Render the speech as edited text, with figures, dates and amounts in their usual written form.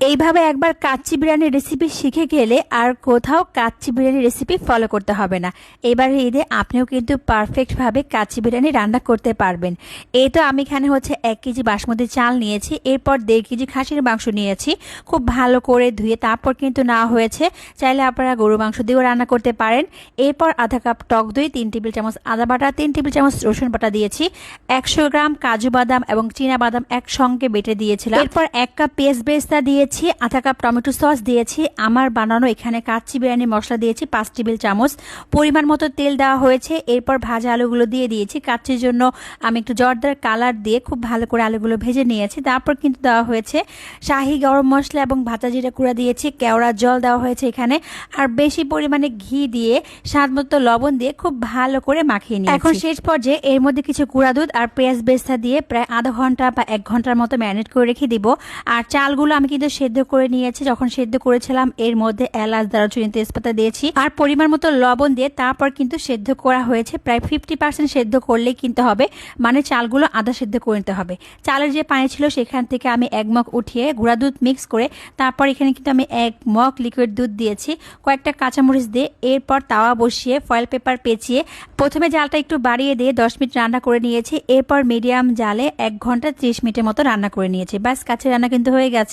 এইভাবে একবার কাচ্চি বিরিয়ানির রেসিপি শিখে গেলে আর কোথাও কাচ্চি বিরিয়ানির রেসিপি ফলো করতে হবে না। এবার ঈদে আপনিও কিন্তু পারফেক্টভাবে কাচ্চি বিরিয়ানি রান্না করতে পারবেন। এই তো আমি এখানে 1 কেজি বাসমতি চাল নিয়েছি, এরপর 1.5 কেজি খাসির মাংস নিয়েছি। খুব ভালো করে ধুয়ে তারপর কিন্তু নেওয়া হয়েছে। চাইলে আপনারা গরু মাংস দিয়েও রান্না করতে পারেন। এরপর আধা কাপ টক দই, 3 টেবিল চামচ আদা বাটা, 3 টেবিল চামচ রসুন বাটা দিয়েছি। 100 গ্রাম কাজু বাদাম এবং চীনা বাদাম একসঙ্গে বেটে দিয়েছিলাম। এরপর 1 কাপ পেঁয়াজ বেরেস্তা দিয়েছি, আধা কাপ টমেটো সস দিয়েছি। আমার বানানো এখানে কাচ্চি বিরিয়ানি মশলা দিয়েছি 5 টেবিল চামচ। পরিমাণ মতো তেল দেওয়া হয়েছে। এরপর ভাজা আলুগুলো দিয়ে দিয়েছি। কাচ্চির জন্য আমি একটু জর্দার কালার দিয়ে খুব ভালো করে আলুগুলো ভেজে নিয়েছি। তারপর কিন্তু দেওয়া হয়েছে শাহি গরম মশলা এবং ভাজা জিরা গুঁড়া দিয়েছি। কেওড়া জল দেওয়া হয়েছে এখানে, আর বেশি পরিমাণে ঘি দিয়ে স্বাদ মতো লবণ দিয়ে খুব ভালো করে মাখিয়ে নিয়েছি। এখন শেষ পর্যায়ে এর মধ্যে কিছু গুঁড়া দুধ আর পেঁয়াজ বেরেস্তা দিয়ে প্রায় আধা ঘন্টা বা 1 ঘন্টার মতো ম্যারিনেট করে রেখে দিব। আর চালগুলো আমি কিন্তু সেদ্ধ করে নিয়েছি। যখন সেদ্ধ করেছিলাম এর মধ্যে এলাচ, দারুচিনি, তেজপাতা দিয়েছি আর পরিমাণ মতো লবণ দিয়ে তারপর কিন্তু সেদ্ধ করা হয়েছে। প্রায় 50% সেদ্ধ করলেই কিন্তু হবে, মানে চালগুলো আধা সেদ্ধ করে নিতে হবে। চালের যে পানি ছিল সেখান থেকে আমি 1 মগ উঠিয়ে গুঁড়া দুধ মিক্স করে তারপর এখানে কিন্তু আমি 1 মগ লিকুইড দুধ দিয়েছি, কয়েকটা কাঁচামরিচ দিয়ে। এরপর তাওয়া বসিয়ে ফয়েল পেপার পেঁচিয়ে প্রথমে জালটা একটু বাড়িয়ে দিয়ে 10 মিনিট রান্না করে নিয়েছি। এরপর মিডিয়াম জালে 1 ঘন্টা 30 মিনিটের মতো রান্না করে নিয়েছি। ব্যাস কাচ্চি রান্না কিন্তু হয়ে গেছে।